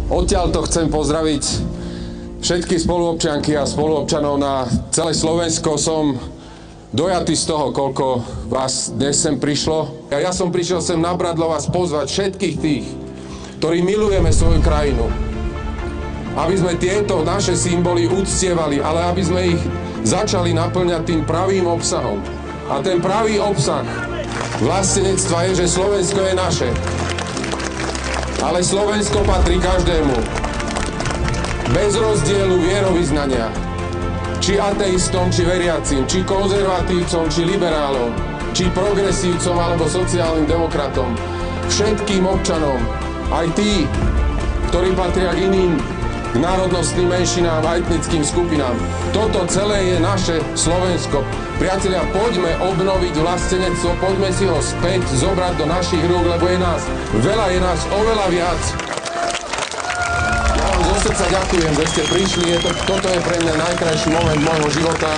Odtiaľto chcem pozdraviť všetky spoluobčianky a spoluobčanov na celé Slovensko. Som dojatý z toho, koľko vás dnes sem prišlo. Ja som prišiel sem na Bradlo vás pozvať všetkých tých, ktorí milujeme svoju krajinu. Aby sme tieto naše symboly uctievali, ale aby sme ich začali naplňať tým pravým obsahom. A ten pravý obsah vlastenectva je, že Slovensko je naše. Ale Slovensko patrí každému. Bez rozdielu vierovyznania. Či ateistom, či veriacim, či konzervatívcom, či liberálom, či progresívcom, alebo sociálnym demokratom. Všetkým občanom, aj tí, ktorí patria k iným národnostným menšinám a etnickým skupinám. Toto celé je naše Slovensko. Priatelia, poďme obnoviť vlastenectvo, poďme si ho späť zobrať do našich rúk, lebo je nás veľa, je nás oveľa viac. Ja vám zo srdca ďakujem, že ste prišli. Toto je pre mňa najkrajší moment môjho života.